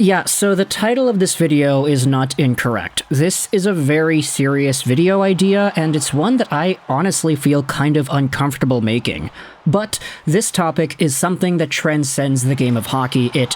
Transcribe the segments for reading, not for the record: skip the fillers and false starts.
Yeah, so the title of this video is not incorrect. This is a very serious video idea, and it's one that I honestly feel kind of uncomfortable making. But this topic is something that transcends the game of hockey. It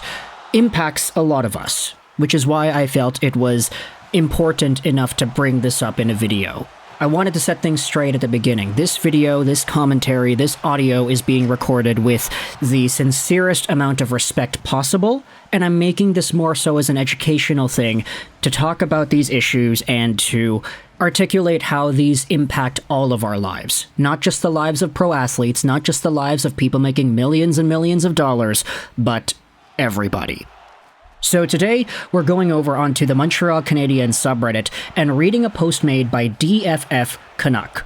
impacts a lot of us, which is why I felt it was important enough to bring this up in a video. I wanted to set things straight at the beginning. This video, this commentary, this audio is being recorded with the sincerest amount of respect possible, and I'm making this more so as an educational thing to talk about these issues and to articulate how these impact all of our lives. Not just the lives of pro athletes, not just the lives of people making millions and millions of dollars, but everybody. So today, we're going over onto the Montreal Canadiens subreddit and reading a post made by DFF Canuck.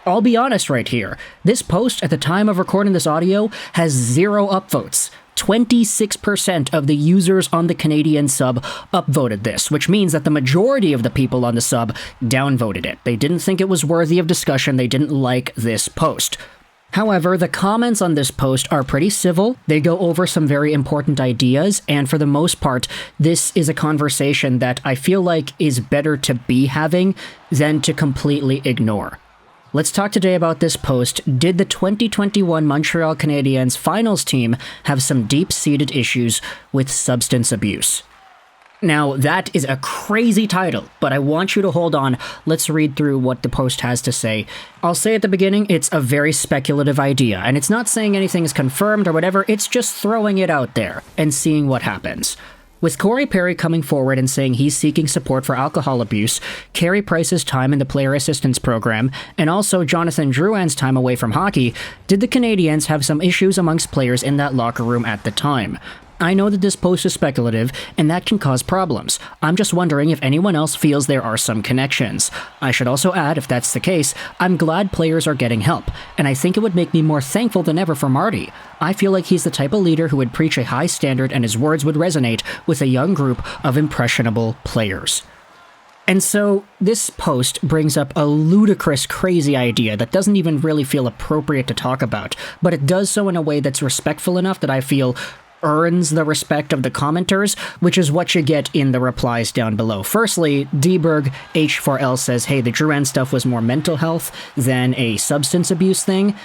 I'll be honest right here, this post at the time of recording this audio has 0 upvotes. 26% of the users on the Canadian sub upvoted this, which means that the majority of the people on the sub downvoted it. They didn't think it was worthy of discussion, they didn't like this post. However, the comments on this post are pretty civil. They go over some very important ideas, and for the most part, this is a conversation that I feel like is better to be having than to completely ignore. Let's talk today about this post. Did the 2021 Montreal Canadiens finals team have some deep-seated issues with substance abuse? Now, that is a crazy title, but I want you to hold on. Let's read through what the post has to say. I'll say at the beginning, it's a very speculative idea, and it's not saying anything is confirmed or whatever, it's just throwing it out there and seeing what happens. With Carey coming forward and saying he's seeking support for alcohol abuse, Carey Price's time in the player assistance program, and also Jonathan Drouin's time away from hockey, did the Canadiens have some issues amongst players in that locker room at the time? I know that this post is speculative, and that can cause problems. I'm just wondering if anyone else feels there are some connections. I should also add, if that's the case, I'm glad players are getting help, and I think it would make me more thankful than ever for Marty. I feel like he's the type of leader who would preach a high standard and his words would resonate with a young group of impressionable players. And so, this post brings up a ludicrous, crazy idea that doesn't even really feel appropriate to talk about, but it does so in a way that's respectful enough that I feel earns the respect of the commenters, which is what you get in the replies down below. Firstly, Dberg H4L says, hey, the Drouin stuff was more mental health than a substance abuse thing.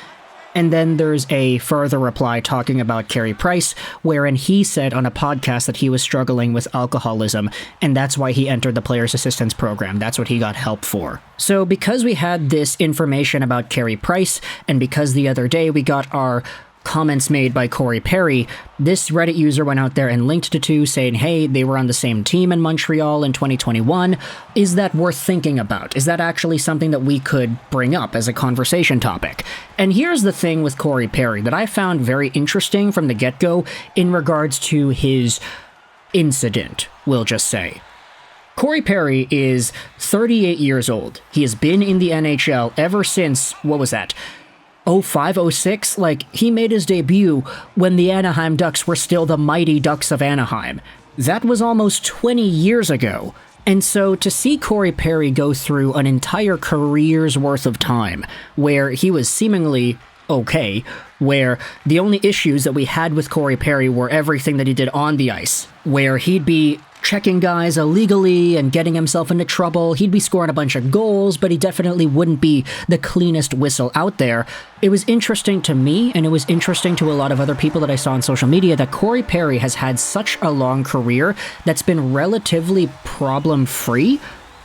And then there's a further reply talking about Carey Price, wherein he said on a podcast that he was struggling with alcoholism, and that's why he entered the Players Assistance Program. That's what he got help for. So because we had this information about Carey Price, and because the other day we got our comments made by Corey Perry, this Reddit user went out there and linked to two saying, hey, they were on the same team in Montreal in 2021. Is that worth thinking about? Is that actually something that we could bring up as a conversation topic? And here's the thing with Corey Perry that I found very interesting from the get-go in regards to his incident, we'll just say. Corey Perry is 38 years old. He has been in the NHL ever since, what was that? 05, 06, like, he made his debut when the Anaheim Ducks were still the mighty Ducks of Anaheim. That was almost 20 years ago. And so to see Corey Perry go through an entire career's worth of time where he was seemingly okay, where the only issues that we had with Corey Perry were everything that he did on the ice, where he'd be checking guys illegally and getting himself into trouble. He'd be scoring a bunch of goals, but he definitely wouldn't be the cleanest whistle out there. It was interesting to me, and it was interesting to a lot of other people that I saw on social media, that Corey Perry has had such a long career that's been relatively problem-free,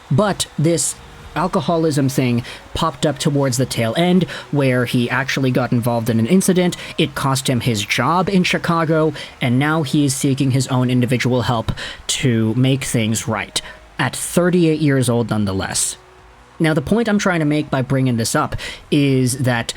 but this alcoholism thing popped up towards the tail end, where he actually got involved in an incident. It cost him his job in Chicago, and now he is seeking his own individual help to make things right, at 38 years old nonetheless. Now, the point I'm trying to make by bringing this up is that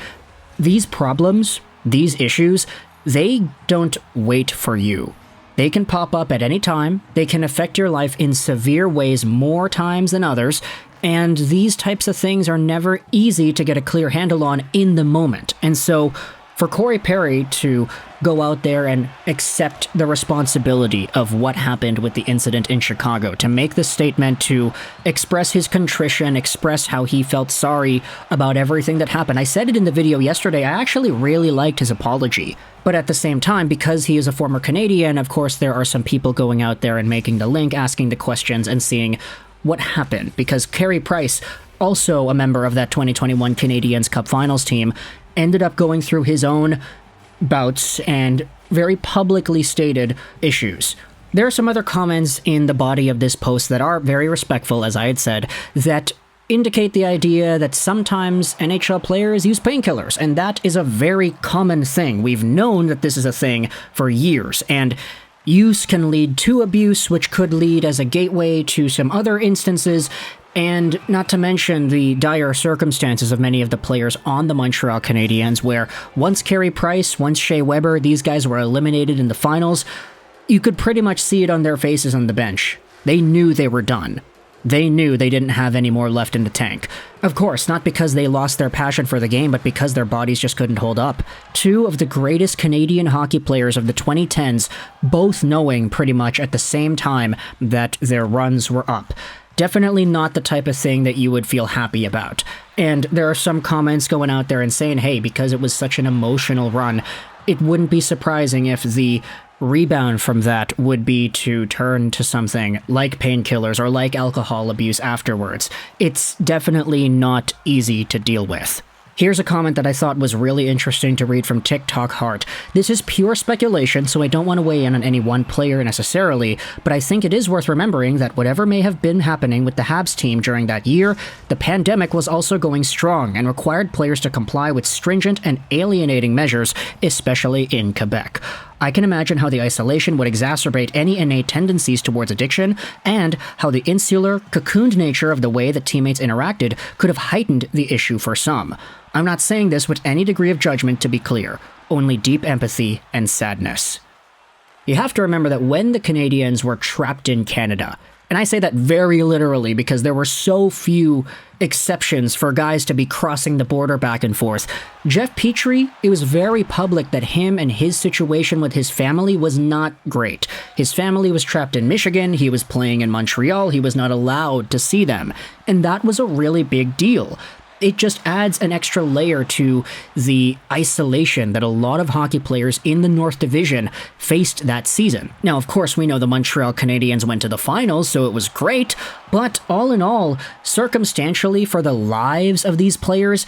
these problems, these issues, they don't wait for you. They can pop up at any time, they can affect your life in severe ways more times than others, and these types of things are never easy to get a clear handle on in the moment. And so For Corey Perry to go out there and accept the responsibility of what happened with the incident in Chicago, to make the statement, to express his contrition, express how he felt sorry about everything that happened. I said it in the video yesterday, I actually really liked his apology. But at the same time, because he is a former Canadian, of course there are some people going out there and making the link, asking the questions and seeing what happened. Because Carey Price, also a member of that 2021 Canadiens Cup Finals team, ended up going through his own bouts and very publicly stated issues. There are some other comments in the body of this post that are very respectful, as I had said, that indicate the idea that sometimes NHL players use painkillers, and that is a very common thing. We've known that this is a thing for years, and use can lead to abuse, which could lead as a gateway to some other instances. And not to mention the dire circumstances of many of the players on the Montreal Canadiens, where once Carey Price, once Shea Weber, these guys were eliminated in the finals, you could pretty much see it on their faces on the bench. They knew they were done. They knew they didn't have any more left in the tank. Of course, not because they lost their passion for the game, but because their bodies just couldn't hold up. Two of the greatest Canadian hockey players of the 2010s, both knowing pretty much at the same time that their runs were up. Definitely not the type of thing that you would feel happy about. And there are some comments going out there and saying, hey, because it was such an emotional run, it wouldn't be surprising if the rebound from that would be to turn to something like painkillers or like alcohol abuse afterwards. It's definitely not easy to deal with. Here's a comment that I thought was really interesting to read from TikTok Heart. This is pure speculation, so I don't want to weigh in on any one player necessarily, but I think it is worth remembering that whatever may have been happening with the Habs team during that year, the pandemic was also going strong and required players to comply with stringent and alienating measures, especially in Quebec. I can imagine how the isolation would exacerbate any innate tendencies towards addiction, and how the insular, cocooned nature of the way that teammates interacted could have heightened the issue for some. I'm not saying this with any degree of judgment, to be clear, only deep empathy and sadness. You have to remember that when the Canadiens were trapped in Canada, and I say that very literally because there were so few exceptions for guys to be crossing the border back and forth. Jeff Petrie, it was very public that him and his situation with his family was not great. His family was trapped in Michigan, he was playing in Montreal, he was not allowed to see them. And that was a really big deal. It just adds an extra layer to the isolation that a lot of hockey players in the North Division faced that season. Now, of course, we know the Montreal Canadiens went to the finals, so it was great, but all in all, circumstantially for the lives of these players,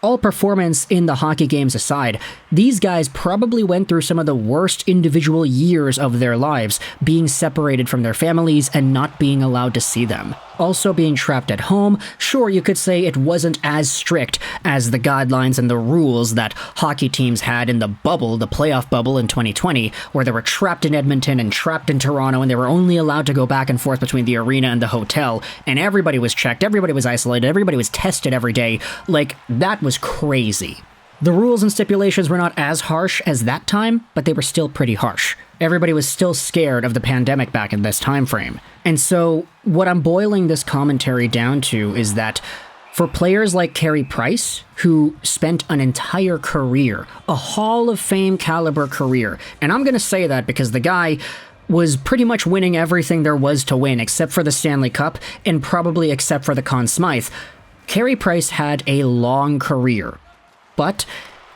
all performance in the hockey games aside, these guys probably went through some of the worst individual years of their lives, being separated from their families and not being allowed to see them. Also being trapped at home, sure, you could say it wasn't as strict as the guidelines and the rules that hockey teams had in the bubble, the playoff bubble in 2020, where they were trapped in Edmonton and trapped in Toronto, and they were only allowed to go back and forth between the arena and the hotel, and everybody was checked, everybody was isolated, everybody was tested every day. Like, that was crazy. The rules and stipulations were not as harsh as that time, but they were still pretty harsh. Everybody was still scared of the pandemic back in this time frame. And so, what I'm boiling this commentary down to is that for players like Carey Price, who spent an entire career, a Hall of Fame caliber career, and I'm going to say that because the guy was pretty much winning everything there was to win except for the Stanley Cup and probably except for the Conn Smythe, Carey Price had a long career. But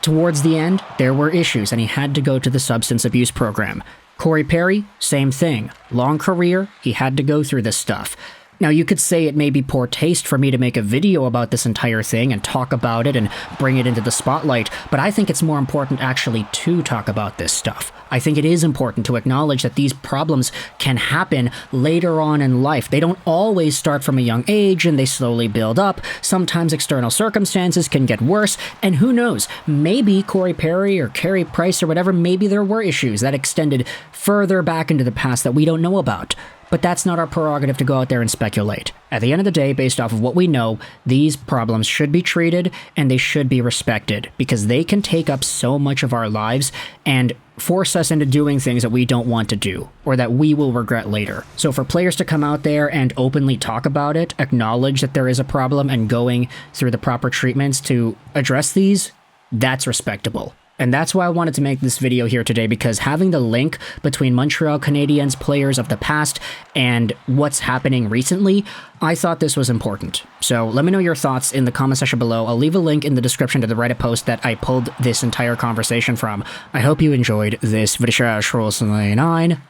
towards the end, there were issues, and he had to go to the substance abuse program. Corey Perry, same thing. Long career, he had to go through this stuff. Now, you could say it may be poor taste for me to make a video about this entire thing and talk about it and bring it into the spotlight, but I think it's more important actually to talk about this stuff. I think it is important to acknowledge that these problems can happen later on in life. They don't always start from a young age and they slowly build up. Sometimes external circumstances can get worse, and who knows, maybe Corey Perry or Carey Price or whatever, maybe there were issues that extended further back into the past that we don't know about. But that's not our prerogative to go out there and speculate. At the end of the day, based off of what we know, these problems should be treated and they should be respected because they can take up so much of our lives and force us into doing things that we don't want to do or that we will regret later. So for players to come out there and openly talk about it, acknowledge that there is a problem and going through the proper treatments to address these, that's respectable. And that's why I wanted to make this video here today, because having the link between Montreal Canadiens players of the past and what's happening recently, I thought this was important. So let me know your thoughts in the comment section below. I'll leave a link in the description to the Reddit post that I pulled this entire conversation from. I hope you enjoyed this video,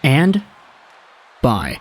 and bye.